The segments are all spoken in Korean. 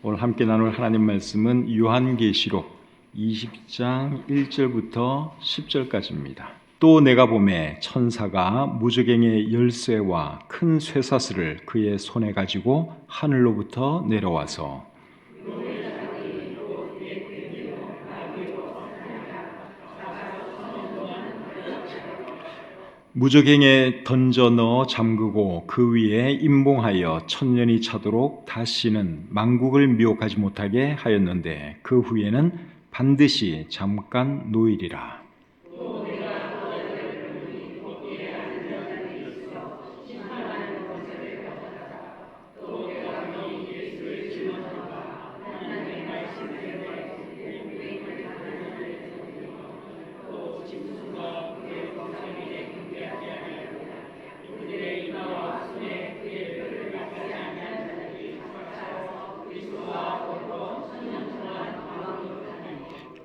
오늘 함께 나눌 하나님 말씀은 요한계시록 20장 1절부터 10절까지입니다. 또 내가 보매 천사가 무저갱의 열쇠와 큰 쇠사슬을 그의 손에 가지고 하늘로부터 내려와서 무저갱에 던져 넣어 잠그고 그 위에 임봉하여 천년이 차도록 다시는 만국을 미혹하지 못하게 하였는데 그 후에는 반드시 잠깐 노일이라.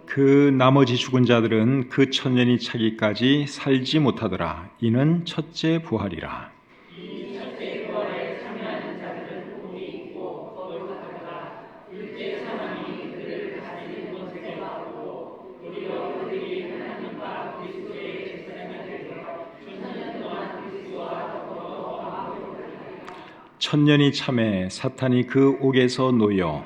그 나머지 죽은 자들은 그 천년이 차기까지 살지 못하더라. 이는 첫째 부활이라. 천년이 참에 사탄이 그 옥에서 놓여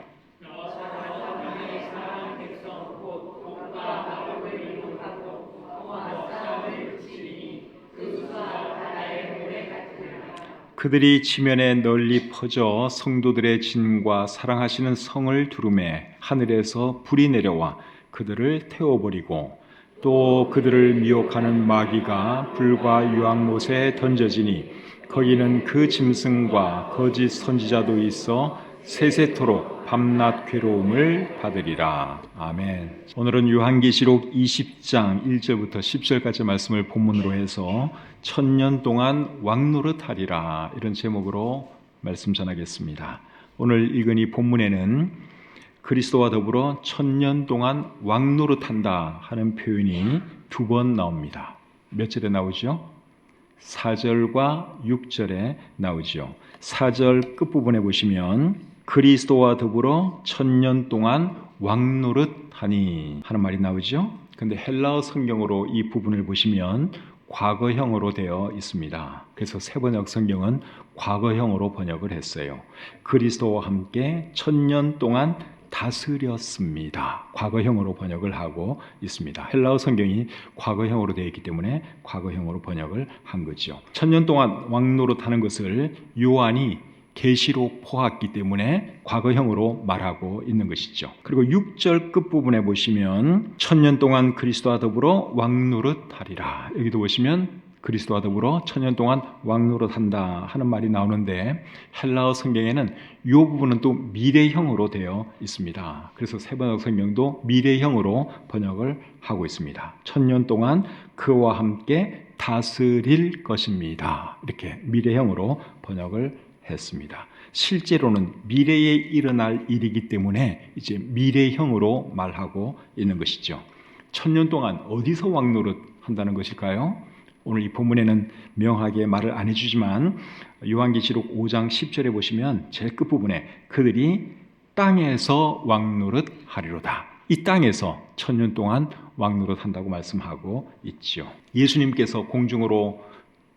그들이 지면에 널리 퍼져 성도들의 진과 사랑하시는 성을 두루매 하늘에서 불이 내려와 그들을 태워버리고 또 그들을 미혹하는 마귀가 불과 유황못에 던져지니 거기는 그 짐승과 거짓 선지자도 있어 세세토록 밤낮 괴로움을 받으리라. 아멘. 오늘은 요한계시록 20장 1절부터 10절까지 말씀을 본문으로 해서 천년 동안 왕노릇하리라 이런 제목으로 말씀 전하겠습니다. 오늘 읽은 이 본문에는 그리스도와 더불어 천년 동안 왕노릇한다 하는 표현이 두 번 나옵니다. 몇 절에 나오죠? 4절과 6절에 나오죠. 4절 끝부분에 보시면 그리스도와 더불어 천년 동안 왕노릇하니 하는 말이 나오죠. 근데 헬라어 성경으로 이 부분을 보시면 과거형으로 되어 있습니다. 그래서 세번역 성경은 과거형으로 번역을 했어요. 그리스도와 함께 천년 동안 다스렸습니다. 과거형으로 번역을 하고 있습니다. 헬라어 성경이 과거형으로 되어 있기 때문에 과거형으로 번역을 한 거죠. 천년 동안 왕노릇하는 것을 요한이 계시로 포함했기 때문에 과거형으로 말하고 있는 것이죠. 그리고 6절 끝부분에 보시면 천년 동안 그리스도와 더불어 왕노릇하리라. 여기도 보시면 그리스도와 더불어 천년 동안 왕노릇한다 하는 말이 나오는데 헬라어 성경에는 이 부분은 또 미래형으로 되어 있습니다. 그래서 세번역 성경도 미래형으로 번역을 하고 있습니다. 천년 동안 그와 함께 다스릴 것입니다. 이렇게 미래형으로 번역을 했습니다. 실제로는 미래에 일어날 일이기 때문에 이제 미래형으로 말하고 있는 것이죠. 천년 동안 어디서 왕노릇 한다는 것일까요? 오늘 이 본문에는 명하게 말을 안 해주지만 요한계시록 5장 10절에 보시면 제일 끝부분에 그들이 땅에서 왕노릇 하리로다. 이 땅에서 천년 동안 왕노릇 한다고 말씀하고 있죠. 예수님께서 공중으로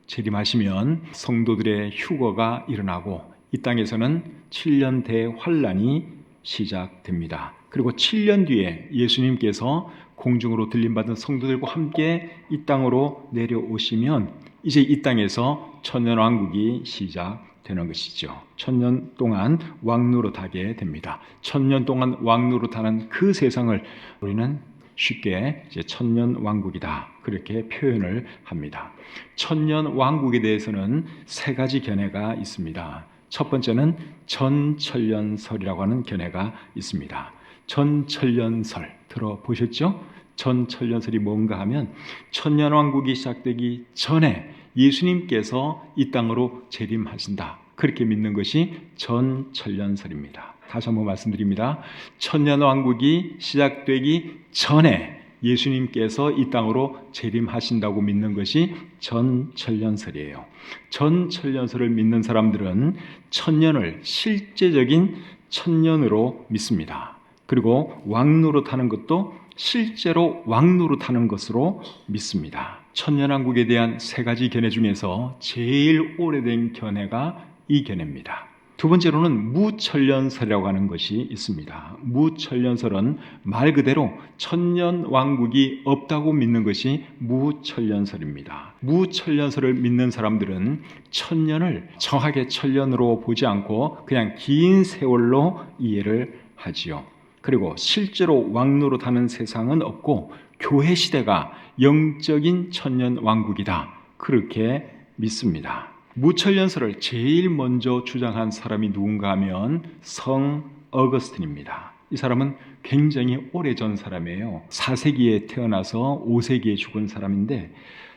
재림하시면 성도들의 휴거가 일어나고 이 땅에서는 7년 대환란이 시작됩니다. 그리고 7년 뒤에 예수님께서 공중으로 들림받은 성도들과 함께 이 땅으로 내려오시면 이제 이 땅에서 천년왕국이 시작되는 것이죠. 천년 동안 왕노릇하게 됩니다. 천년 동안 왕노릇하는 그 세상을 우리는 쉽게 이제 천년 왕국이다 그렇게 표현을 합니다. 천년 왕국에 대해서는 세 가지 견해가 있습니다. 첫 번째는 전천년설이라고 하는 견해가 있습니다. 전천년설 들어보셨죠? 전천년설이 뭔가 하면 천년 왕국이 시작되기 전에 예수님께서 이 땅으로 재림하신다 그렇게 믿는 것이 전천년설입니다. 다시 한번 말씀드립니다. 천년 왕국이 시작되기 전에 예수님께서 이 땅으로 재림하신다고 믿는 것이 전천년설이에요. 전천년설을 믿는 사람들은 천년을 실제적인 천년으로 믿습니다. 그리고 왕노릇하는 것도 실제로 왕노릇하는 것으로 믿습니다. 천년왕국에 대한 세 가지 견해 중에서 제일 오래된 견해가 이 견해입니다. 두 번째로는 무천년설이라고 하는 것이 있습니다. 무천년설은 말 그대로 천년왕국이 없다고 믿는 것이 무천년설입니다. 무천년설을 믿는 사람들은 천년을 정확하게 천년으로 보지 않고 그냥 긴 세월로 이해를 하지요. 그리고 실제로 왕노릇하는 세상은 없고 교회 시대가 영적인 천년왕국이다, 그렇게 믿습니다. 무천년설을 제일 먼저 주장한 사람이 누군가 하면 성 어거스틴입니다. 이 사람은 굉장히 오래전 사람이에요. 4세기에 태어나서 5세기에 죽은 사람인데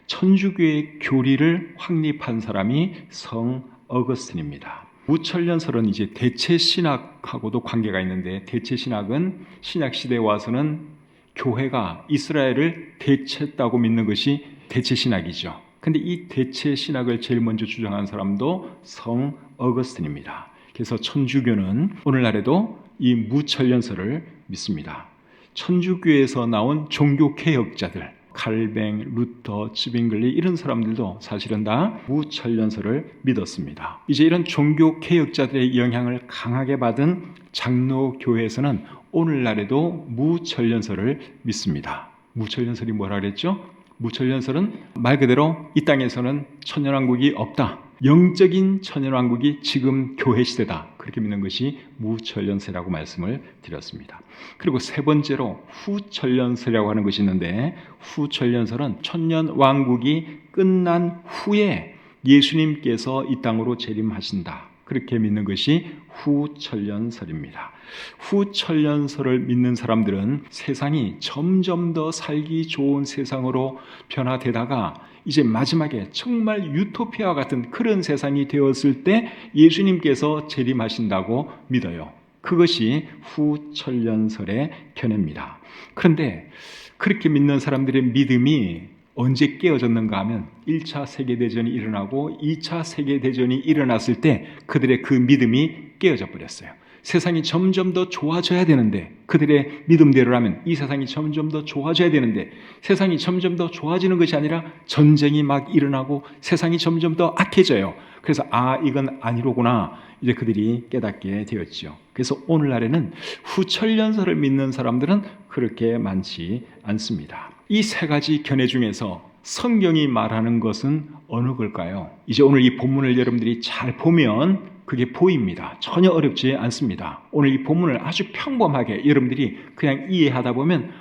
천주교의 교리를 확립한 사람이 성 어거스틴입니다. 무천년설은 이제 대체신학하고도 관계가 있는데, 대체신학은 신약시대에 와서는 교회가 이스라엘을 대체했다고 믿는 것이 대체신학이죠. 근데 이 대체 신학을 제일 먼저 주장한 사람도 성 어거스틴입니다. 그래서 천주교는 오늘날에도 이 무천년설을 믿습니다. 천주교에서 나온 종교개혁자들, 칼뱅, 루터, 츠빙글리 이런 사람들도 사실은 다 무천년설을 믿었습니다. 이제 이런 종교개혁자들의 영향을 강하게 받은 장로교회에서는 오늘날에도 무천년설을 믿습니다. 무천년설이 뭐라 그랬죠? 무천년설은 말 그대로 이 땅에서는 천년왕국이 없다, 영적인 천년왕국이 지금 교회 시대다, 그렇게 믿는 것이 무천년설이라고 말씀을 드렸습니다. 그리고 세 번째로 후천년설이라고 하는 것이 있는데, 후천년설은 천년왕국이 끝난 후에 예수님께서 이 땅으로 재림하신다, 그렇게 믿는 것이 후천년설입니다. 후천년설을 믿는 사람들은 세상이 점점 더 살기 좋은 세상으로 변화되다가 이제 마지막에 정말 유토피아와 같은 그런 세상이 되었을 때 예수님께서 재림하신다고 믿어요. 그것이 후천년설의 견해입니다. 그런데 그렇게 믿는 사람들의 믿음이 언제 깨어졌는가 하면 1차 세계대전이 일어나고 2차 세계대전이 일어났을 때 그들의 그 믿음이 깨어져 버렸어요. 세상이 점점 더 좋아져야 되는데, 그들의 믿음대로라면 이 세상이 점점 더 좋아져야 되는데, 세상이 점점 더 좋아지는 것이 아니라 전쟁이 막 일어나고 세상이 점점 더 악해져요. 그래서 이건 아니로구나, 이제 그들이 깨닫게 되었죠. 그래서 오늘날에는 후천년설을 믿는 사람들은 그렇게 많지 않습니다. 이 세 가지 견해 중에서 성경이 말하는 것은 어느 걸까요? 이제 오늘 이 본문을 여러분들이 잘 보면 그게 보입니다. 전혀 어렵지 않습니다. 오늘 이 본문을 아주 평범하게 여러분들이 그냥 이해하다 보면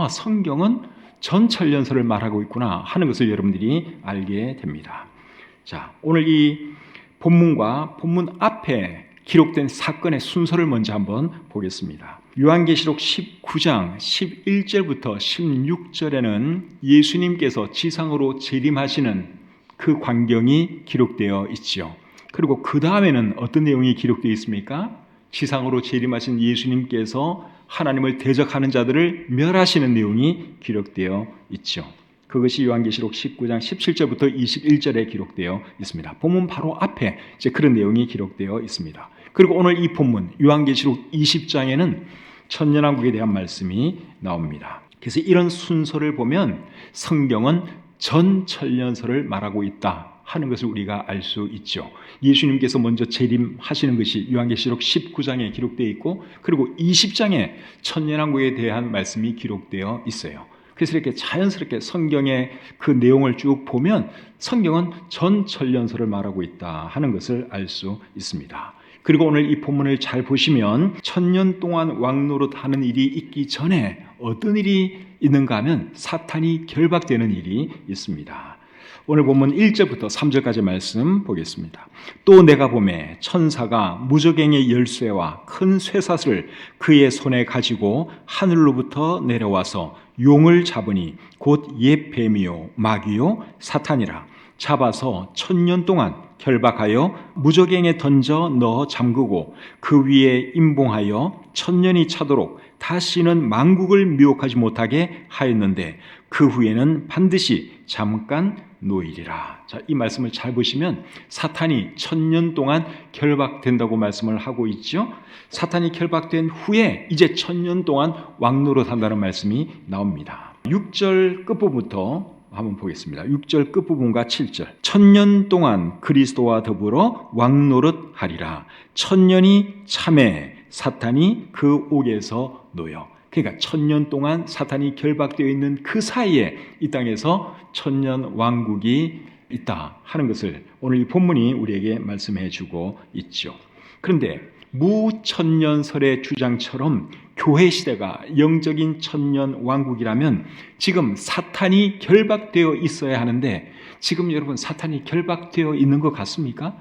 성경은 전천년설을 말하고 있구나 하는 것을 여러분들이 알게 됩니다. 자, 오늘 이 본문과 본문 앞에 기록된 사건의 순서를 먼저 한번 보겠습니다. 요한계시록 19장 11절부터 16절에는 예수님께서 지상으로 재림하시는 그 광경이 기록되어 있죠. 그리고 그 다음에는 어떤 내용이 기록되어 있습니까? 지상으로 재림하신 예수님께서 하나님을 대적하는 자들을 멸하시는 내용이 기록되어 있죠. 그것이 요한계시록 19장 17절부터 21절에 기록되어 있습니다. 본문 바로 앞에 이제 그런 내용이 기록되어 있습니다. 그리고 오늘 이 본문 요한계시록 20장에는 천년왕국에 대한 말씀이 나옵니다. 그래서 이런 순서를 보면 성경은 전천년설을 말하고 있다 하는 것을 우리가 알 수 있죠. 예수님께서 먼저 재림하시는 것이 요한계시록 19장에 기록되어 있고, 그리고 20장에 천년왕국에 대한 말씀이 기록되어 있어요. 그래서 이렇게 자연스럽게 성경의 그 내용을 쭉 보면 성경은 전천년설을 말하고 있다 하는 것을 알 수 있습니다. 그리고 오늘 이 본문을 잘 보시면 천년 동안 왕노릇하는 일이 있기 전에 어떤 일이 있는가 하면 사탄이 결박되는 일이 있습니다. 오늘 본문 1절부터 3절까지 말씀 보겠습니다. 또 내가 보매 천사가 무저갱의 열쇠와 큰 쇠사슬을 그의 손에 가지고 하늘로부터 내려와서 용을 잡으니 곧 옛 뱀이요 마귀요 사탄이라. 잡아서 1000년 동안 결박하여 무저갱에 던져 넣어 잠그고 그 위에 임봉하여 1000년이 차도록 다시는 만국을 미혹하지 못하게 하였는데 그 후에는 반드시 잠깐 놓이리라. 자, 이 말씀을 잘 보시면 사탄이 1000년 동안 결박된다고 말씀을 하고 있죠. 사탄이 결박된 후에 이제 1000년 동안 왕노릇한다는 말씀이 나옵니다. 6절 끝부분부터 한번 보겠습니다. 6절 끝부분과 7절. 1000년 동안 그리스도와 더불어 왕노릇하리라. 1000년이 참에 사탄이 그 옥에서 놓여. 그러니까 1000년 동안 사탄이 결박되어 있는 그 사이에 이 땅에서 1000년 왕국이 있다 하는 것을 오늘 이 본문이 우리에게 말씀해 주고 있죠. 그런데 무천년설의 주장처럼 교회 시대가 영적인 천년 왕국이라면 지금 사탄이 결박되어 있어야 하는데 지금 여러분 사탄이 결박되어 있는 것 같습니까?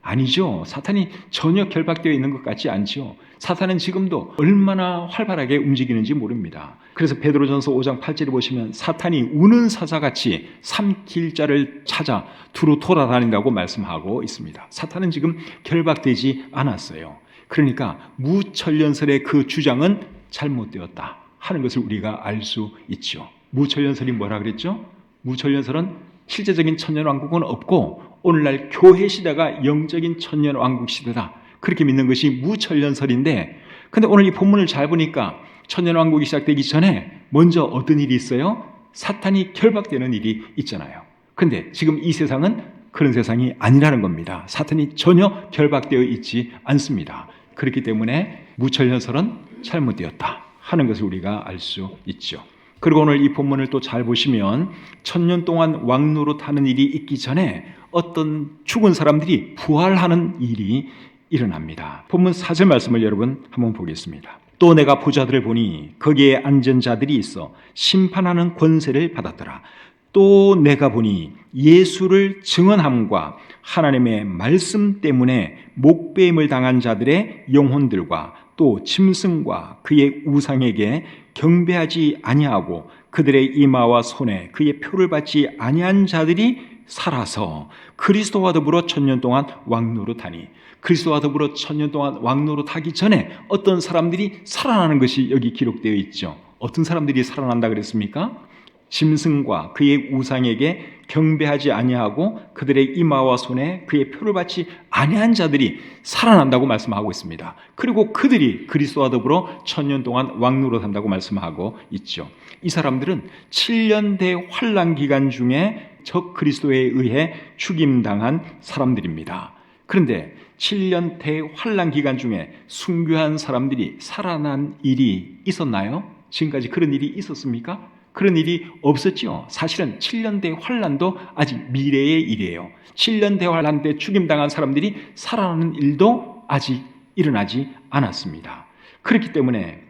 아니죠. 사탄이 전혀 결박되어 있는 것 같지 않죠. 사탄은 지금도 얼마나 활발하게 움직이는지 모릅니다. 그래서 베드로전서 5장 8절에 보시면 사탄이 우는 사자같이 삼킬 자를 찾아 두루 돌아다닌다고 말씀하고 있습니다. 사탄은 지금 결박되지 않았어요. 그러니까 무천년설의 그 주장은 잘못되었다 하는 것을 우리가 알 수 있죠. 무천년설이 뭐라 그랬죠? 무천년설은 실제적인 천년왕국은 없고 오늘날 교회 시대가 영적인 천년왕국 시대다. 그렇게 믿는 것이 무천년설인데 근데 오늘 이 본문을 잘 보니까 천년왕국이 시작되기 전에 먼저 어떤 일이 있어요? 사탄이 결박되는 일이 있잖아요. 근데 지금 이 세상은 그런 세상이 아니라는 겁니다. 사탄이 전혀 결박되어 있지 않습니다. 그렇기 때문에 무천년설은 잘못되었다 하는 것을 우리가 알 수 있죠. 그리고 오늘 이 본문을 또 잘 보시면 1000년 동안 왕노릇하는 일이 있기 전에 어떤 죽은 사람들이 부활하는 일이 일어납니다. 본문 4절 말씀을 여러분 한번 보겠습니다. 또 내가 보좌들을 보니 거기에 앉은 자들이 있어 심판하는 권세를 받았더라. 또 내가 보니 예수를 증언함과 하나님의 말씀 때문에 목배임을 당한 자들의 영혼들과 또 짐승과 그의 우상에게 경배하지 아니하고 그들의 이마와 손에 그의 표를 받지 아니한 자들이 살아서 그리스도와 더불어 1000년 동안 왕노릇하니 그리스도와 더불어 1000년 동안 왕노릇하기 전에 어떤 사람들이 살아나는 것이 여기 기록되어 있죠. 어떤 사람들이 살아난다 그랬습니까? 짐승과 그의 우상에게 경배하지 아니하고 그들의 이마와 손에 그의 표를 받지 아니한 자들이 살아난다고 말씀하고 있습니다. 그리고 그들이 그리스도와 더불어 1000년 동안 왕노릇한다고 말씀하고 있죠. 이 사람들은 7년 대환란 기간 중에 적 그리스도에 의해 죽임당한 사람들입니다. 그런데 7년 대환란 기간 중에 순교한 사람들이 살아난 일이 있었나요? 지금까지 그런 일이 있었습니까? 그런 일이 없었죠. 사실은 7년 대환란도 아직 미래의 일이에요. 7년 대환란 때 죽임당한 사람들이 살아나는 일도 아직 일어나지 않았습니다. 그렇기 때문에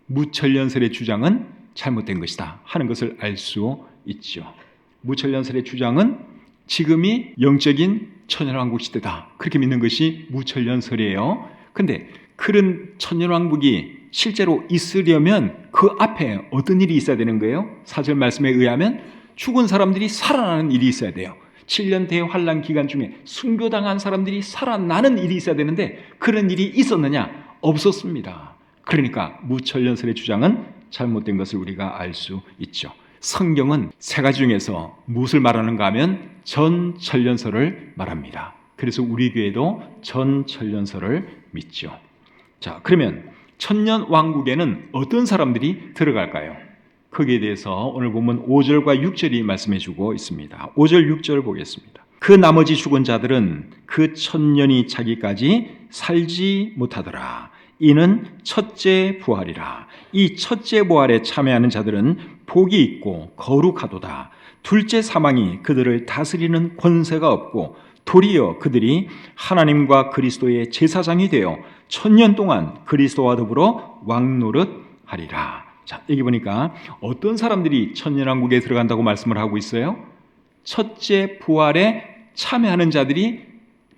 무천년설의 주장은 잘못된 것이다 하는 것을 알 수 있죠. 무천년설의 주장은 지금이 영적인 천년왕국 시대다 그렇게 믿는 것이 무천년설이에요. 그런데 그런 천년왕국이 실제로 있으려면 그 앞에 어떤 일이 있어야 되는 거예요? 4절 말씀에 의하면 죽은 사람들이 살아나는 일이 있어야 돼요. 7년 대환란 기간 중에 순교당한 사람들이 살아나는 일이 있어야 되는데 그런 일이 있었느냐? 없었습니다. 그러니까 무천년설의 주장은 잘못된 것을 우리가 알 수 있죠. 성경은 세 가지 중에서 무엇을 말하는가 하면 전천년설을 말합니다. 그래서 우리 교회도 전천년설을 믿죠. 자, 그러면 천년 왕국에는 어떤 사람들이 들어갈까요? 거기에 대해서 오늘 보면 5절과 6절이 말씀해 주고 있습니다. 5절 6절 보겠습니다. 그 나머지 죽은 자들은 그 1000년이 차기까지 살지 못하더라. 이는 첫째 부활이라. 이 첫째 부활에 참여하는 자들은 복이 있고 거룩하도다. 둘째 사망이 그들을 다스리는 권세가 없고 도리어 그들이 하나님과 그리스도의 제사장이 되어 1000년 동안 그리스도와 더불어 왕노릇하리라. 자, 여기 보니까 어떤 사람들이 천년왕국에 들어간다고 말씀을 하고 있어요? 첫째 부활에 참여하는 자들이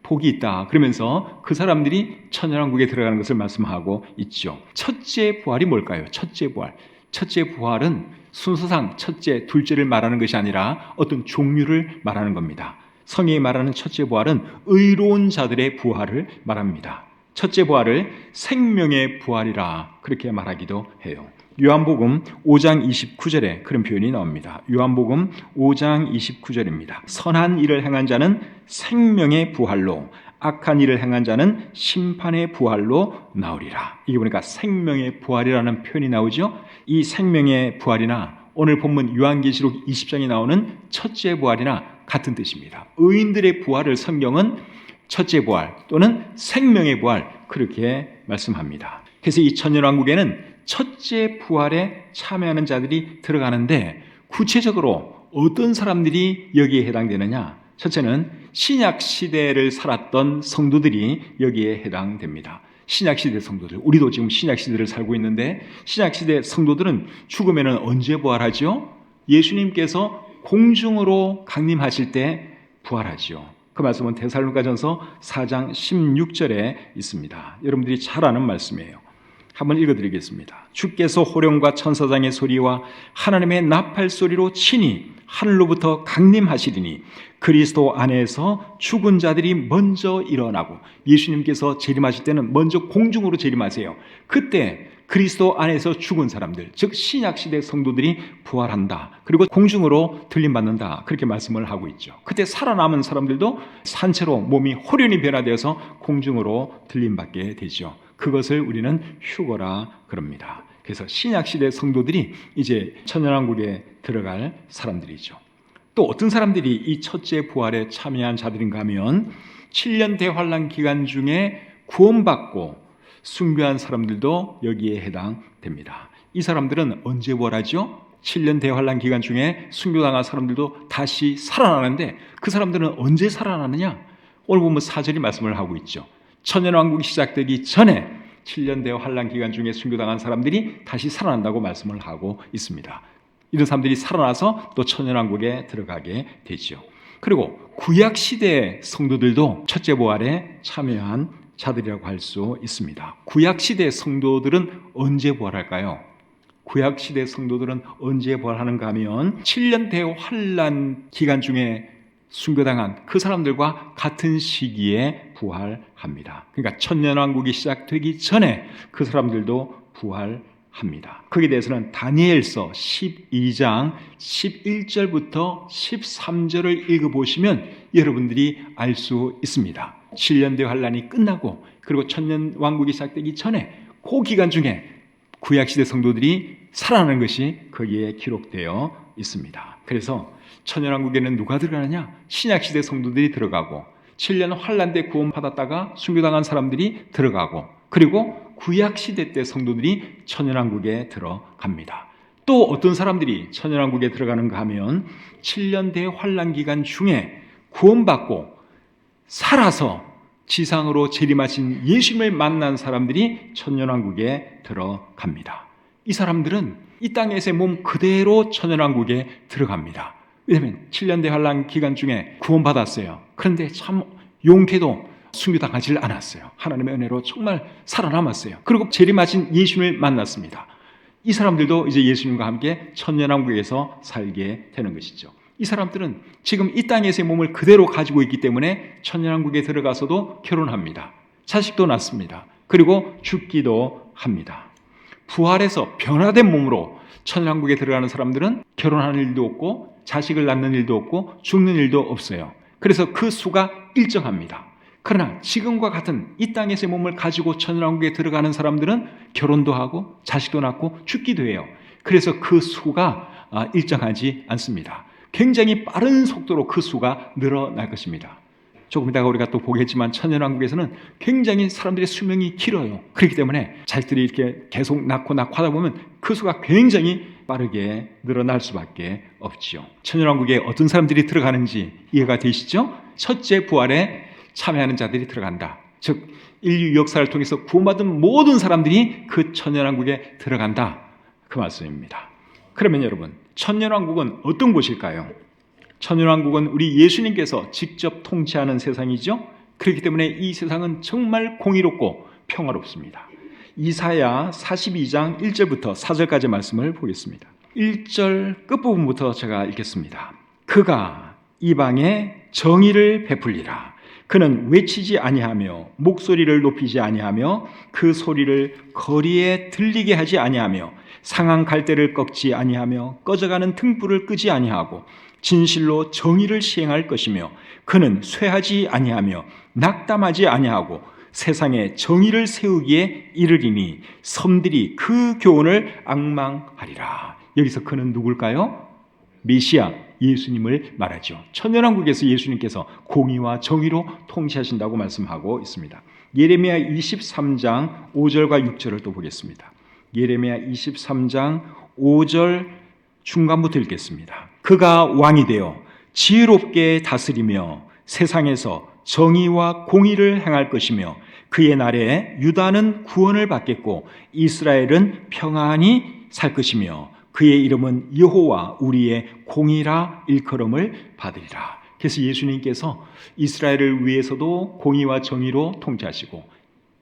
복이 있다. 그러면서 그 사람들이 천년왕국에 들어가는 것을 말씀하고 있죠. 첫째 부활이 뭘까요? 첫째 부활. 첫째 부활은 순서상 첫째, 둘째를 말하는 것이 아니라 어떤 종류를 말하는 겁니다. 성경이 말하는 첫째 부활은 의로운 자들의 부활을 말합니다. 첫째 부활을 생명의 부활이라 그렇게 말하기도 해요. 요한복음 5장 29절에 그런 표현이 나옵니다. 요한복음 5장 29절입니다. 선한 일을 행한 자는 생명의 부활로, 악한 일을 행한 자는 심판의 부활로 나오리라. 이게 보니까 생명의 부활이라는 표현이 나오죠. 이 생명의 부활이나 오늘 본문 요한계시록 20장에 나오는 첫째 부활이나 같은 뜻입니다. 의인들의 부활을 성경은 첫째 부활 또는 생명의 부활 그렇게 말씀합니다. 그래서 이 천년왕국에는 첫째 부활에 참여하는 자들이 들어가는데 구체적으로 어떤 사람들이 여기에 해당되느냐? 첫째는 신약 시대를 살았던 성도들이 여기에 해당됩니다. 신약 시대 성도들, 우리도 지금 신약 시대를 살고 있는데 신약 시대 성도들은 죽으면 언제 부활하죠? 예수님께서 공중으로 강림하실 때 부활하죠. 그 말씀은 데살로니가전서 4장 16절에 있습니다. 여러분들이 잘 아는 말씀이에요. 한번 읽어드리겠습니다. 주께서 호령과 천사장의 소리와 하나님의 나팔 소리로 친히 하늘로부터 강림하시리니 그리스도 안에서 죽은 자들이 먼저 일어나고, 예수님께서 재림하실 때는 먼저 공중으로 재림하세요. 그때 그리스도 안에서 죽은 사람들, 즉 신약시대 성도들이 부활한다. 그리고 공중으로 들림받는다. 그렇게 말씀을 하고 있죠. 그때 살아남은 사람들도 산채로 몸이 호련히 변화되어서 공중으로 들림받게 되죠. 그것을 우리는 휴거라 그럽니다. 그래서 신약시대 성도들이 이제 천년왕국에 들어갈 사람들이죠. 또 어떤 사람들이 이 첫째 부활에 참여한 자들인가 하면 7년 대환란 기간 중에 구원받고 순교한 사람들도 여기에 해당됩니다. 이 사람들은 언제 부활하죠? 7년 대환란 기간 중에 순교당한 사람들도 다시 살아나는데 그 사람들은 언제 살아나느냐? 오늘 보면 4절이 말씀을 하고 있죠. 천년왕국이 시작되기 전에 7년 대환란 기간 중에 순교당한 사람들이 다시 살아난다고 말씀을 하고 있습니다. 이런 사람들이 살아나서 또 천년왕국에 들어가게 되죠. 그리고 구약시대 성도들도 첫째 부활에 참여한 자들이라고 할 수 있습니다. 구약시대 성도들은 언제 부활할까요? 구약시대 성도들은 언제 부활하는가 하면 7년 대환란 기간 중에 순교당한 그 사람들과 같은 시기에 부활합니다. 그러니까 천년왕국이 시작되기 전에 그 사람들도 부활합니다. 거기에 대해서는 다니엘서 12장 11절부터 13절을 읽어보시면 여러분들이 알 수 있습니다. 7년 대환란이 끝나고 그리고 천년왕국이 시작되기 전에 그 기간 중에 구약시대 성도들이 살아나는 것이 거기에 기록되어 있습니다. 그래서 천년왕국에는 누가 들어가느냐? 신약시대 성도들이 들어가고 7년 환란 때 구원받았다가 순교당한 사람들이 들어가고 그리고 구약시대 때 성도들이 천년왕국에 들어갑니다. 또 어떤 사람들이 천년왕국에 들어가는가 하면 7년 대환란 기간 중에 구원받고 살아서 지상으로 재림하신 예수님을 만난 사람들이 천년왕국에 들어갑니다. 이 사람들은 이 땅에서의 몸 그대로 천년왕국에 들어갑니다. 왜냐하면 7년 대환란 기간 중에 구원받았어요. 그런데 참 용케도 순교당하지 않았어요. 하나님의 은혜로 정말 살아남았어요. 그리고 재림하신 예수님을 만났습니다. 이 사람들도 이제 예수님과 함께 천년왕국에서 살게 되는 것이죠. 이 사람들은 지금 이 땅에서의 몸을 그대로 가지고 있기 때문에 천년왕국에 들어가서도 결혼합니다. 자식도 낳습니다. 그리고 죽기도 합니다. 부활해서 변화된 몸으로 천년왕국에 들어가는 사람들은 결혼하는 일도 없고 자식을 낳는 일도 없고 죽는 일도 없어요. 그래서 그 수가 일정합니다. 그러나 지금과 같은 이 땅에서의 몸을 가지고 천년왕국에 들어가는 사람들은 결혼도 하고 자식도 낳고 죽기도 해요. 그래서 그 수가 일정하지 않습니다. 굉장히 빠른 속도로 그 수가 늘어날 것입니다. 조금 이따가 우리가 또 보겠지만 천년왕국에서는 굉장히 사람들의 수명이 길어요. 그렇기 때문에 자식들이 이렇게 계속 낳고 하다 보면 그 수가 굉장히 빠르게 늘어날 수밖에 없지요. 천년왕국에 어떤 사람들이 들어가는지 이해가 되시죠? 첫째 부활에 참여하는 자들이 들어간다. 즉 인류 역사를 통해서 구원받은 모든 사람들이 그 천년왕국에 들어간다. 그 말씀입니다. 그러면 여러분, 천년왕국은 어떤 곳일까요? 천년왕국은 우리 예수님께서 직접 통치하는 세상이죠. 그렇기 때문에 이 세상은 정말 공의롭고 평화롭습니다. 이사야 42장 1절부터 4절까지 말씀을 보겠습니다. 1절 끝부분부터 제가 읽겠습니다. 그가 이방에 정의를 베풀리라. 그는 외치지 아니하며 목소리를 높이지 아니하며 그 소리를 거리에 들리게 하지 아니하며 상한 갈대를 꺾지 아니하며 꺼져가는 등불을 끄지 아니하고 진실로 정의를 시행할 것이며 그는 쇠하지 아니하며 낙담하지 아니하고 세상에 정의를 세우기에 이르리니 섬들이 그 교훈을 앙망하리라. 여기서 그는 누굴까요? 메시아 예수님을 말하죠. 천년왕국에서 예수님께서 공의와 정의로 통치하신다고 말씀하고 있습니다. 예레미야 23장 5절과 6절을 또 보겠습니다. 예레미야 23장 5절 중간부터 읽겠습니다. 그가 왕이 되어 지혜롭게 다스리며 세상에서 정의와 공의를 행할 것이며 그의 날에 유다는 구원을 받겠고 이스라엘은 평안히 살 것이며 그의 이름은 여호와 우리의 공의라 일컬음을 받으리라. 그래서 예수님께서 이스라엘을 위해서도 공의와 정의로 통치하시고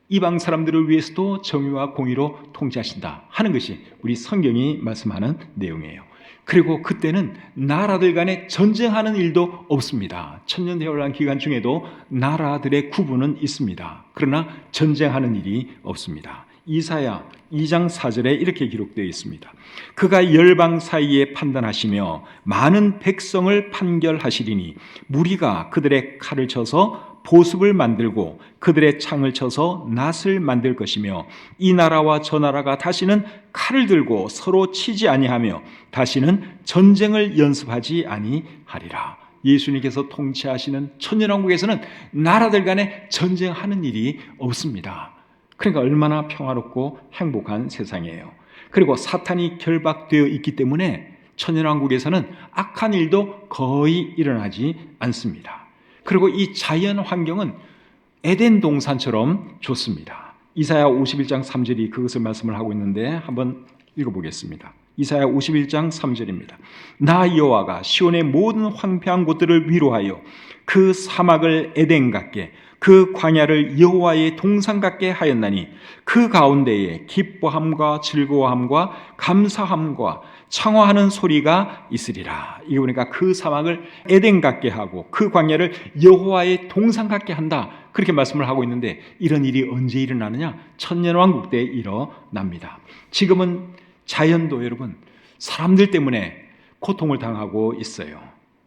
이방 사람들을 위해서도 정의와 공의로 통치하신다 하는 것이 우리 성경이 말씀하는 내용이에요. 그리고 그때는 나라들 간에 전쟁하는 일도 없습니다. 천년대화란 기간 중에도 나라들의 구분은 있습니다. 그러나 전쟁하는 일이 없습니다. 이사야 2장 4절에 이렇게 기록되어 있습니다. 그가 열방 사이에 판단하시며 많은 백성을 판결하시리니 무리가 그들의 칼을 쳐서 보습을 만들고 그들의 창을 쳐서 낫을 만들 것이며 이 나라와 저 나라가 다시는 칼을 들고 서로 치지 아니하며 다시는 전쟁을 연습하지 아니하리라. 예수님께서 통치하시는 천년왕국에서는 나라들 간에 전쟁하는 일이 없습니다. 그러니까 얼마나 평화롭고 행복한 세상이에요. 그리고 사탄이 결박되어 있기 때문에 천년왕국에서는 악한 일도 거의 일어나지 않습니다. 그리고 이 자연 환경은 에덴 동산처럼 좋습니다. 이사야 51장 3절이 그것을 말씀을 하고 있는데 한번 읽어보겠습니다. 이사야 51장 3절입니다. 나 여호와가 시온의 모든 황폐한 곳들을 위로하여 그 사막을 에덴 같게 그 광야를 여호와의 동산 같게 하였나니 그 가운데에 기뻐함과 즐거워함과 감사함과 창화하는 소리가 있으리라. 이게 보니까 그 사막을 에덴 같게 하고 그 광야를 여호와의 동산 같게 한다. 그렇게 말씀을 하고 있는데 이런 일이 언제 일어나느냐? 천년왕국 때 일어납니다. 지금은 자연도 여러분 사람들 때문에 고통을 당하고 있어요.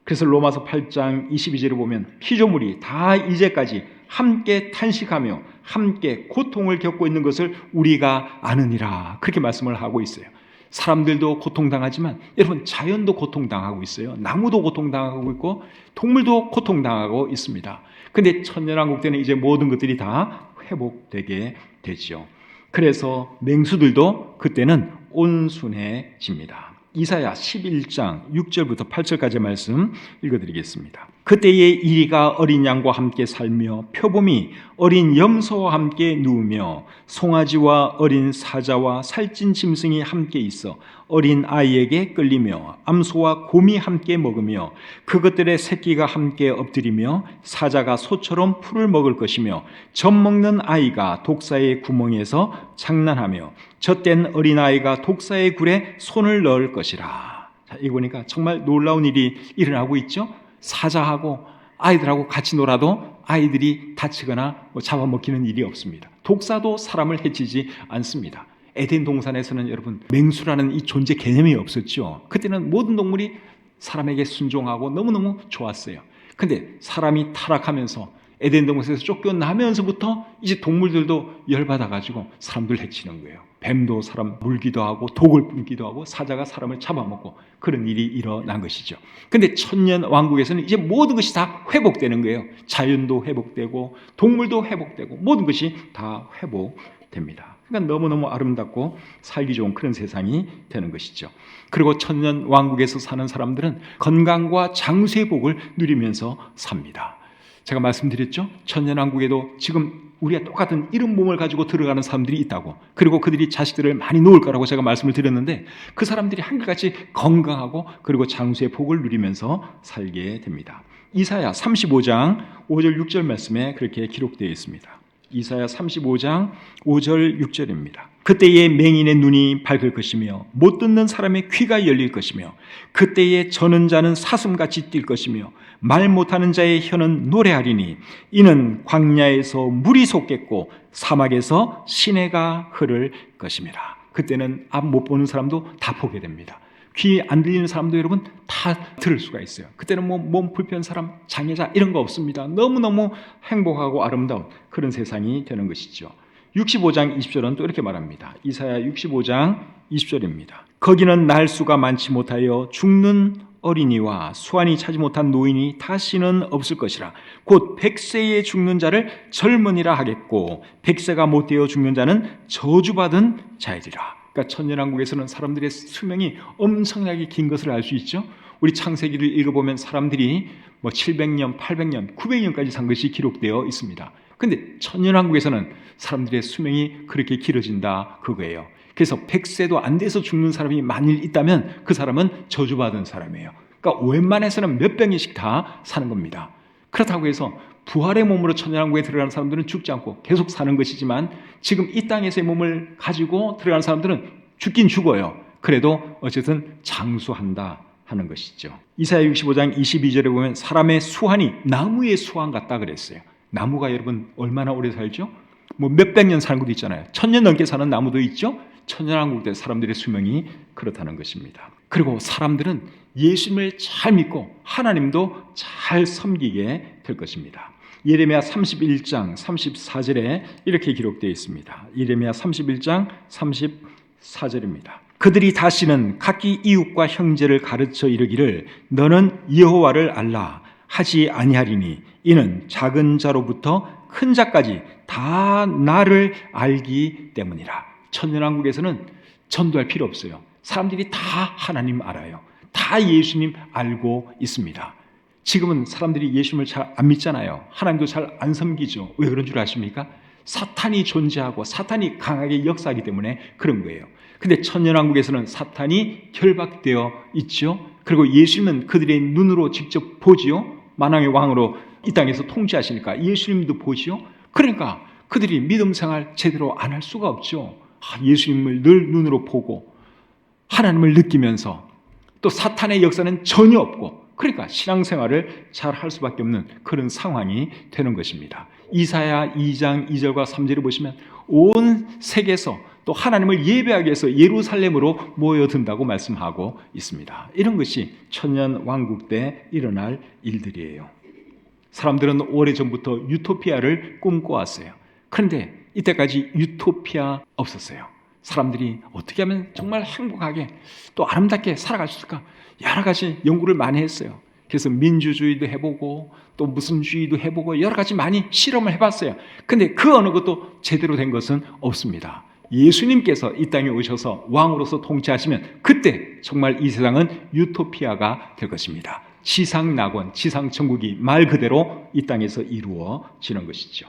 그래서 로마서 8장 22절을 보면 피조물이 다 이제까지 함께 탄식하며 함께 고통을 겪고 있는 것을 우리가 아느니라. 그렇게 말씀을 하고 있어요. 사람들도 고통당하지만 여러분 자연도 고통당하고 있어요. 나무도 고통당하고 있고 동물도 고통당하고 있습니다. 그런데 천년왕국 때는 이제 모든 것들이 다 회복되게 되죠. 그래서 맹수들도 그때는 온순해집니다. 이사야 11장 6절부터 8절까지 말씀 읽어드리겠습니다. 그때에 이리가 어린 양과 함께 살며 표범이 어린 염소와 함께 누우며 송아지와 어린 사자와 살찐 짐승이 함께 있어 어린 아이에게 끌리며 암소와 곰이 함께 먹으며 그것들의 새끼가 함께 엎드리며 사자가 소처럼 풀을 먹을 것이며 젖 먹는 아이가 독사의 구멍에서 장난하며 젖된 어린아이가 독사의 굴에 손을 넣을 것이라. 자, 이거 보니까 정말 놀라운 일이 일어나고 있죠. 사자하고 아이들하고 같이 놀아도 아이들이 다치거나 잡아먹히는 일이 없습니다. 독사도 사람을 해치지 않습니다. 에덴 동산에서는 여러분 맹수라는 이 존재 개념이 없었죠. 그때는 모든 동물이 사람에게 순종하고 너무너무 좋았어요. 근데 사람이 타락하면서 에덴 동산에서 쫓겨나면서부터 이제 동물들도 열받아가지고 사람들 해치는 거예요. 뱀도 사람 물기도 하고 독을 뿜기도 하고 사자가 사람을 잡아먹고 그런 일이 일어난 것이죠. 근데 천년 왕국에서는 이제 모든 것이 다 회복되는 거예요. 자연도 회복되고 동물도 회복되고 모든 것이 다 회복됩니다. 그러니까 너무너무 아름답고 살기 좋은 그런 세상이 되는 것이죠. 그리고 천년 왕국에서 사는 사람들은 건강과 장수의 복을 누리면서 삽니다. 제가 말씀드렸죠? 천년왕국에도 지금 우리가 똑같은 이런 몸을 가지고 들어가는 사람들이 있다고, 그리고 그들이 자식들을 많이 놓을 거라고 제가 말씀을 드렸는데 그 사람들이 한결같이 건강하고 그리고 장수의 복을 누리면서 살게 됩니다. 이사야 35장 5절 6절 말씀에 그렇게 기록되어 있습니다. 이사야 35장 5절 6절입니다. 그때에 맹인의 눈이 밝을 것이며 못 듣는 사람의 귀가 열릴 것이며 그때에 저는 자는 사슴같이 뛸 것이며 말 못하는 자의 혀는 노래하리니 이는 광야에서 물이 솟겠고 사막에서 시내가 흐를 것임이라. 그때는 앞 못 보는 사람도 다 보게 됩니다. 귀 안 들리는 사람도 여러분 다 들을 수가 있어요. 그때는 뭐 몸 불편 사람, 장애자 이런 거 없습니다. 너무너무 행복하고 아름다운 그런 세상이 되는 것이죠. 65장 20절은 또 이렇게 말합니다. 이사야 65장 20절입니다. 거기는 날 수가 많지 못하여 죽는 어린이와 수완이 차지 못한 노인이 다시는 없을 것이라. 곧 100세에 죽는 자를 젊은이라 하겠고 100세가 못 되어 죽는 자는 저주받은 자이리라. 그러니까 천년왕국에서는 사람들의 수명이 엄청나게 긴 것을 알 수 있죠. 우리 창세기를 읽어보면 사람들이 700년, 800년, 900년까지 산 것이 기록되어 있습니다. 그런데 천년왕국에서는 사람들의 수명이 그렇게 길어진다 그거예요. 그래서 100세도 안 돼서 죽는 사람이 만일 있다면 그 사람은 저주받은 사람이에요. 그러니까 웬만해서는 몇백 년씩 다 사는 겁니다. 그렇다고 해서 부활의 몸으로 천년왕국에 들어가는 사람들은 죽지 않고 계속 사는 것이지만 지금 이 땅에서의 몸을 가지고 들어가는 사람들은 죽긴 죽어요. 그래도 어쨌든 장수한다 하는 것이죠. 이사야 65장 22절에 보면 사람의 수한이 나무의 수한 같다 그랬어요. 나무가 여러분 얼마나 오래 살죠? 몇백 년 사는 것도 있잖아요. 1000년 넘게 사는 나무도 있죠. 천년왕국 때 사람들의 수명이 그렇다는 것입니다. 그리고 사람들은 예수님을 잘 믿고 하나님도 잘 섬기게 될 것입니다. 예레미야 31장 34절에 이렇게 기록되어 있습니다. 예레미야 31장 34절입니다. 그들이 다시는 각기 이웃과 형제를 가르쳐 이르기를 너는 여호와를 알라 하지 아니하리니 이는 작은 자로부터 큰 자까지 다 나를 알기 때문이라. 천년왕국에서는 전도할 필요 없어요. 사람들이 다 하나님 알아요. 다 예수님 알고 있습니다. 지금은 사람들이 예수님을 잘 안 믿잖아요. 하나님도 잘 안 섬기죠. 왜 그런 줄 아십니까? 사탄이 존재하고 사탄이 강하게 역사하기 때문에 그런 거예요. 근데 천년왕국에서는 사탄이 결박되어 있죠. 그리고 예수님은 그들의 눈으로 직접 보지요. 만왕의 왕으로 이 땅에서 통치하시니까 예수님도 보지요. 그러니까 그들이 믿음 생활 제대로 안 할 수가 없죠. 예수님을 늘 눈으로 보고 하나님을 느끼면서 또 사탄의 역사는 전혀 없고 그러니까 신앙생활을 잘 할 수밖에 없는 그런 상황이 되는 것입니다. 이사야 2장 2절과 3절을 보시면 온 세계에서 또 하나님을 예배하기 위해서 예루살렘으로 모여든다고 말씀하고 있습니다. 이런 것이 천년왕국 때 일어날 일들이에요. 사람들은 오래전부터 유토피아를 꿈꿔왔어요. 그런데 이때까지 유토피아 없었어요. 사람들이 어떻게 하면 정말 행복하게 또 아름답게 살아갈 수 있을까? 여러 가지 연구를 많이 했어요. 그래서 민주주의도 해보고 또 무슨 주의도 해보고 여러 가지 많이 실험을 해봤어요. 근데 그 어느 것도 제대로 된 것은 없습니다. 예수님께서 이 땅에 오셔서 왕으로서 통치하시면 그때 정말 이 세상은 유토피아가 될 것입니다. 지상낙원, 지상천국이 말 그대로 이 땅에서 이루어지는 것이죠.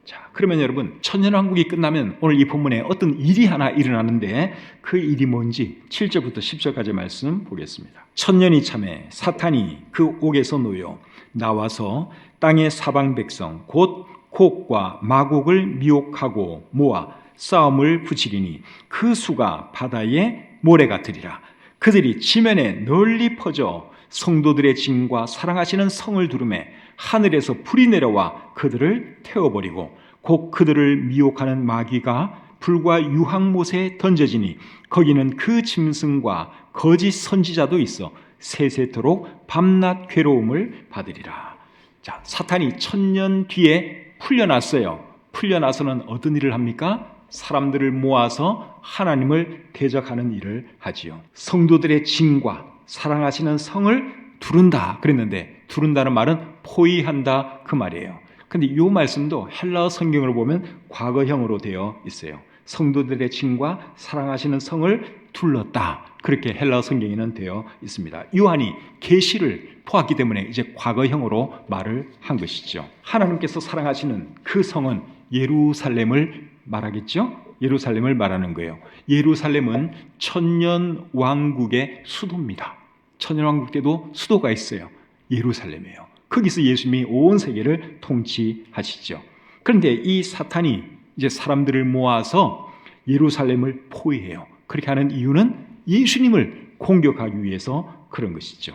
자, 그러면 여러분 천년왕국이 끝나면 오늘 이 본문에 어떤 일이 하나 일어나는데 그 일이 뭔지 7절부터 10절까지 말씀 보겠습니다. 천년이 참에 사탄이 그 옥에서 놓여 나와서 땅의 사방 백성 곧 곡과 마곡을 미혹하고 모아 싸움을 붙이리니 그 수가 바다의 모래 같으리라. 그들이 지면에 널리 퍼져 성도들의 짐과 사랑하시는 성을 두르매 하늘에서 불이 내려와 그들을 태워버리고 곧 그들을 미혹하는 마귀가 불과 유황못에 던져지니 거기는 그 짐승과 거짓 선지자도 있어 세세토록 밤낮 괴로움을 받으리라. 자, 사탄이 1000년 뒤에 풀려났어요. 풀려나서는 어떤 일을 합니까? 사람들을 모아서 하나님을 대적하는 일을 하지요. 성도들의 짐과 사랑하시는 성을 두른다 그랬는데 두른다는 말은 포위한다 그 말이에요. 근데 이 말씀도 헬라어 성경으로 보면 과거형으로 되어 있어요. 성도들의 짐과 사랑하시는 성을 둘렀다. 그렇게 헬라어 성경에는 되어 있습니다. 요한이 계시를 보았기 때문에 이제 과거형으로 말을 한 것이죠. 하나님께서 사랑하시는 그 성은 예루살렘을 말하겠죠? 예루살렘을 말하는 거예요. 예루살렘은 천년 왕국의 수도입니다. 천년 왕국 때도 수도가 있어요. 예루살렘이에요. 거기서 예수님이 온 세계를 통치하시죠. 그런데 이 사탄이 이제 사람들을 모아서 예루살렘을 포위해요. 그렇게 하는 이유는 예수님을 공격하기 위해서 그런 것이죠.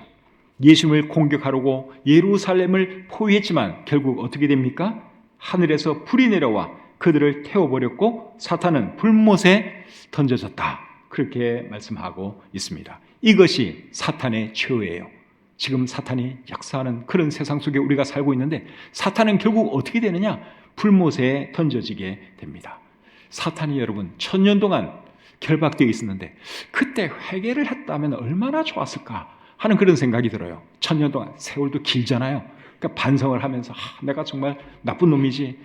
예수님을 공격하려고 예루살렘을 포위했지만 결국 어떻게 됩니까? 하늘에서 불이 내려와 그들을 태워버렸고 사탄은 불못에 던져졌다. 그렇게 말씀하고 있습니다. 이것이 사탄의 최후예요. 지금 사탄이 역사하는 그런 세상 속에 우리가 살고 있는데 사탄은 결국 어떻게 되느냐? 불못에 던져지게 됩니다. 사탄이 여러분 1000년 동안 결박되어 있었는데 그때 회개를 했다면 얼마나 좋았을까 하는 그런 생각이 들어요. 1000년 동안 세월도 길잖아요. 그러니까 반성을 하면서 내가 정말 나쁜 놈이지,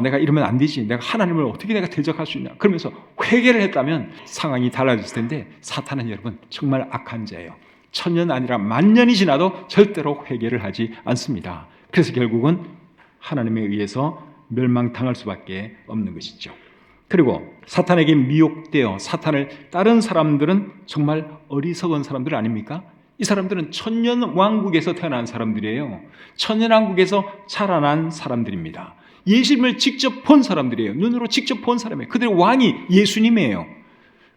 내가 이러면 안 되지, 내가 하나님을 어떻게 내가 대적할 수 있냐 그러면서 회개를 했다면 상황이 달라졌을 텐데 사탄은 여러분 정말 악한 자예요. 1000년 아니라 10,000년이 지나도 절대로 회개를 하지 않습니다. 그래서 결국은 하나님에 의해서 멸망당할 수밖에 없는 것이죠. 그리고 사탄에게 미혹되어 사탄을 따른 사람들은 정말 어리석은 사람들 아닙니까? 이 사람들은 천년왕국에서 태어난 사람들이에요. 천년왕국에서 자라난 사람들입니다. 예수님을 직접 본 사람들이에요. 눈으로 직접 본 사람이에요. 그들의 왕이 예수님이에요.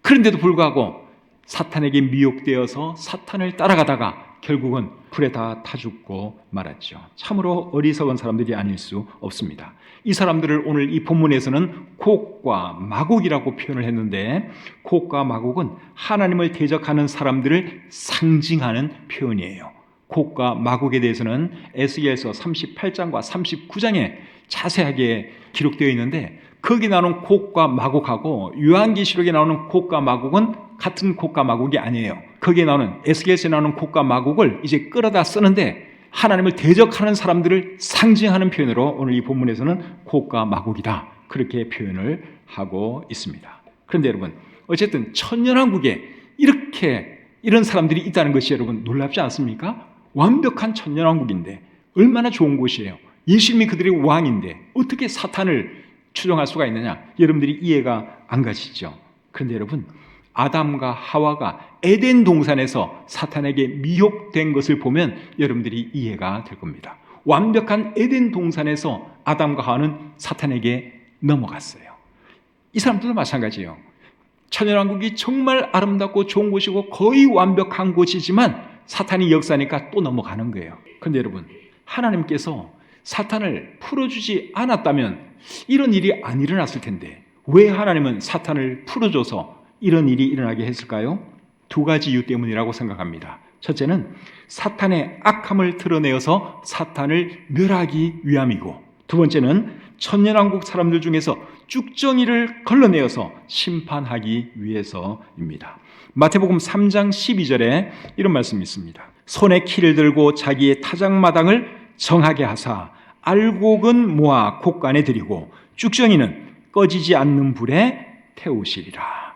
그런데도 불구하고 사탄에게 미혹되어서 사탄을 따라가다가 결국은 불에 다 타 죽고 말았죠. 참으로 어리석은 사람들이 아닐 수 없습니다. 이 사람들을 오늘 이 본문에서는 곡과 마곡이라고 표현을 했는데 곡과 마곡은 하나님을 대적하는 사람들을 상징하는 표현이에요. 곡과 마곡에 대해서는 에스겔서 38장과 39장에 자세하게 기록되어 있는데 거기 나오는 곡과 마곡하고 요한계시록에 나오는 곡과 마곡은 같은 곡과 마곡이 아니에요. 거기에 나오는 에스겔서에 나오는 곡과 마곡을 이제 끌어다 쓰는데 하나님을 대적하는 사람들을 상징하는 표현으로 오늘 이 본문에서는 곡과 마곡이다 그렇게 표현을 하고 있습니다. 그런데 여러분 어쨌든 천년왕국에 이런 사람들이 있다는 것이 여러분 놀랍지 않습니까? 완벽한 천년왕국인데 얼마나 좋은 곳이에요. 예수님이 그들의 왕인데 어떻게 사탄을 추종할 수가 있느냐? 여러분들이 이해가 안 가시죠? 그런데 여러분 아담과 하와가 에덴 동산에서 사탄에게 미혹된 것을 보면 여러분들이 이해가 될 겁니다. 완벽한 에덴 동산에서 아담과 하와는 사탄에게 넘어갔어요. 이 사람들도 마찬가지예요. 천년왕국이 정말 아름답고 좋은 곳이고 거의 완벽한 곳이지만 사탄이 역사니까 또 넘어가는 거예요. 그런데 여러분 하나님께서 사탄을 풀어주지 않았다면 이런 일이 안 일어났을 텐데 왜 하나님은 사탄을 풀어줘서 이런 일이 일어나게 했을까요? 두 가지 이유 때문이라고 생각합니다. 첫째는 사탄의 악함을 드러내어서 사탄을 멸하기 위함이고 두 번째는 천년왕국 사람들 중에서 쭉정이를 걸러내어서 심판하기 위해서입니다. 마태복음 3장 12절에 이런 말씀이 있습니다. 손에 키를 들고 자기의 타작마당을 정하게 하사 알곡은 모아 곡간에 들이고 쭉정이는 꺼지지 않는 불에 태우시리라.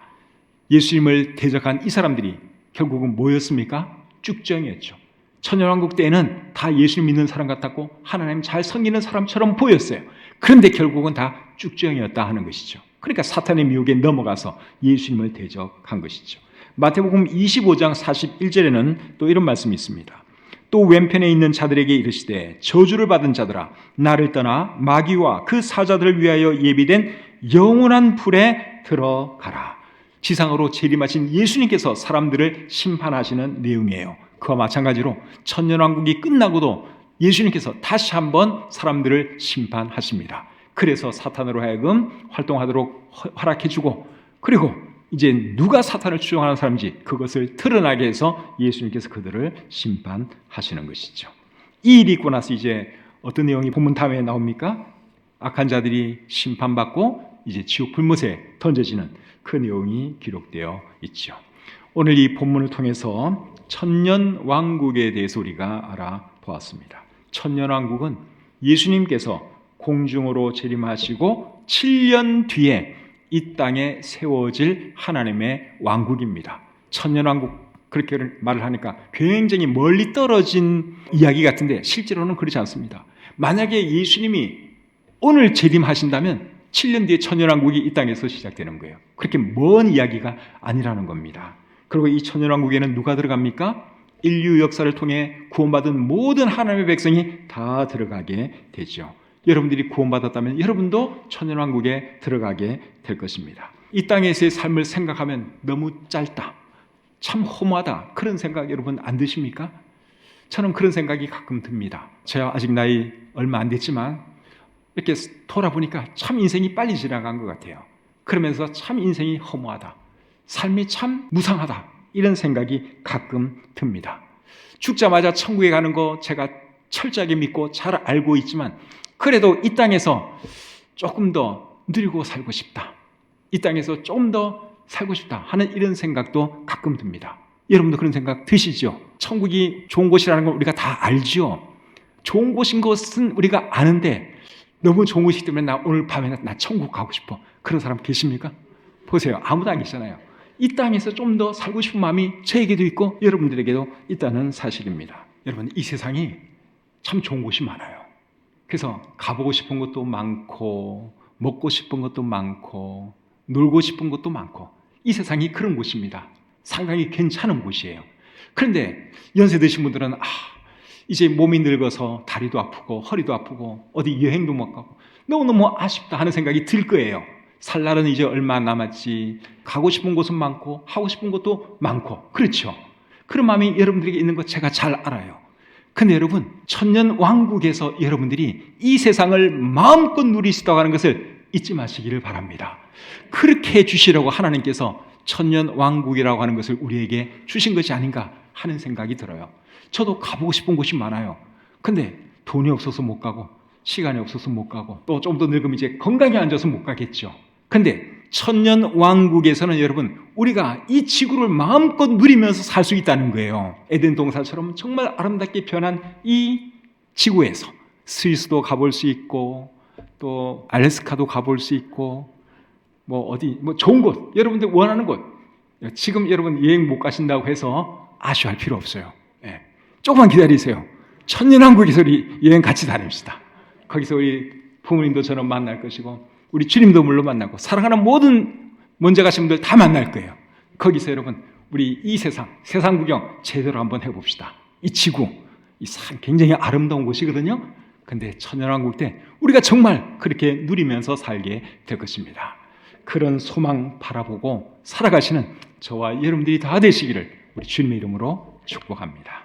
예수님을 대적한 이 사람들이 결국은 뭐였습니까? 쭉정이었죠. 천년왕국 때에는 다 예수님 믿는 사람 같았고 하나님 잘 섬기는 사람처럼 보였어요. 그런데 결국은 다 쭉정이었다 하는 것이죠. 그러니까 사탄의 미혹에 넘어가서 예수님을 대적한 것이죠. 마태복음 25장 41절에는 또 이런 말씀이 있습니다. 또 왼편에 있는 자들에게 이르시되 저주를 받은 자들아 나를 떠나 마귀와 그 사자들을 위하여 예비된 영원한 불에 들어가라. 지상으로 재림하신 예수님께서 사람들을 심판하시는 내용이에요. 그와 마찬가지로 천년왕국이 끝나고도 예수님께서 다시 한번 사람들을 심판하십니다. 그래서 사탄으로 하여금 활동하도록 허락해주고 그리고 이제 누가 사탄을 추종하는 사람인지 그것을 드러나게 해서 예수님께서 그들을 심판하시는 것이죠. 이 일이 있고 나서 이제 어떤 내용이 본문 다음에 나옵니까? 악한 자들이 심판받고 이제 지옥 불못에 던져지는 그 내용이 기록되어 있죠. 오늘 이 본문을 통해서 천년왕국에 대해서 우리가 알아보았습니다. 천년왕국은 예수님께서 공중으로 재림하시고 7년 뒤에 이 땅에 세워질 하나님의 왕국입니다. 천년왕국 그렇게 말을 하니까 굉장히 멀리 떨어진 이야기 같은데 실제로는 그렇지 않습니다. 만약에 예수님이 오늘 재림하신다면 7년 뒤에 천년왕국이 이 땅에서 시작되는 거예요. 그렇게 먼 이야기가 아니라는 겁니다. 그리고 이 천년왕국에는 누가 들어갑니까? 인류 역사를 통해 구원받은 모든 하나님의 백성이 다 들어가게 되죠. 여러분들이 구원받았다면 여러분도 천년왕국에 들어가게 될 것입니다. 이 땅에서의 삶을 생각하면 너무 짧다, 참 허무하다, 그런 생각 여러분 안 드십니까? 저는 그런 생각이 가끔 듭니다. 제가 아직 나이 얼마 안 됐지만 이렇게 돌아보니까 참 인생이 빨리 지나간 것 같아요. 그러면서 참 인생이 허무하다, 삶이 참 무상하다, 이런 생각이 가끔 듭니다. 죽자마자 천국에 가는 거 제가 철저하게 믿고 잘 알고 있지만 그래도 이 땅에서 조금 더 누리고 살고 싶다, 이 땅에서 좀 더 살고 싶다 하는 이런 생각도 가끔 듭니다. 여러분도 그런 생각 드시죠? 천국이 좋은 곳이라는 걸 우리가 다 알죠? 좋은 곳인 것은 우리가 아는데 너무 좋은 곳이기 때문에 나 오늘 밤에 나 천국 가고 싶어, 그런 사람 계십니까? 보세요, 아무도 안 계시잖아요. 이 땅에서 좀 더 살고 싶은 마음이 저에게도 있고 여러분들에게도 있다는 사실입니다. 여러분, 이 세상이 참 좋은 곳이 많아요. 그래서 가보고 싶은 것도 많고 먹고 싶은 것도 많고 놀고 싶은 것도 많고, 이 세상이 그런 곳입니다. 상당히 괜찮은 곳이에요. 그런데 연세 드신 분들은 이제 몸이 늙어서 다리도 아프고 허리도 아프고 어디 여행도 못 가고 너무너무 아쉽다 하는 생각이 들 거예요. 살 날은 이제 얼마 남았지, 가고 싶은 곳은 많고 하고 싶은 것도 많고, 그렇죠? 그런 마음이 여러분들에게 있는 것 제가 잘 알아요. 근데 여러분, 천년왕국에서 여러분들이 이 세상을 마음껏 누릴 수 있다고 하는 것을 잊지 마시기를 바랍니다. 그렇게 해주시려고 하나님께서 천년왕국이라고 하는 것을 우리에게 주신 것이 아닌가 하는 생각이 들어요. 저도 가보고 싶은 곳이 많아요. 근데 돈이 없어서 못 가고 시간이 없어서 못 가고 또 좀 더 늙으면 이제 건강이 안 좋아서 못 가겠죠. 근데 천년왕국에서는 여러분, 우리가 이 지구를 마음껏 누리면서 살 수 있다는 거예요. 에덴 동산처럼 정말 아름답게 변한 이 지구에서 스위스도 가볼 수 있고 또 알래스카도 가볼 수 있고 좋은 곳, 여러분들 원하는 곳, 지금 여러분 여행 못 가신다고 해서 아쉬워할 필요 없어요. 조금만 기다리세요. 천년왕국에서 우리 여행 같이 다닙시다. 거기서 우리 부모님도 저는 만날 것이고 우리 주님도 물론 만나고 사랑하는 모든 먼저 가신 분들 다 만날 거예요. 거기서 여러분, 우리 이 세상 구경 제대로 한번 해봅시다. 이 지구, 이 산 굉장히 아름다운 곳이거든요. 근데 천년왕국 때 우리가 정말 그렇게 누리면서 살게 될 것입니다. 그런 소망 바라보고 살아가시는 저와 여러분들이 다 되시기를 우리 주님의 이름으로 축복합니다.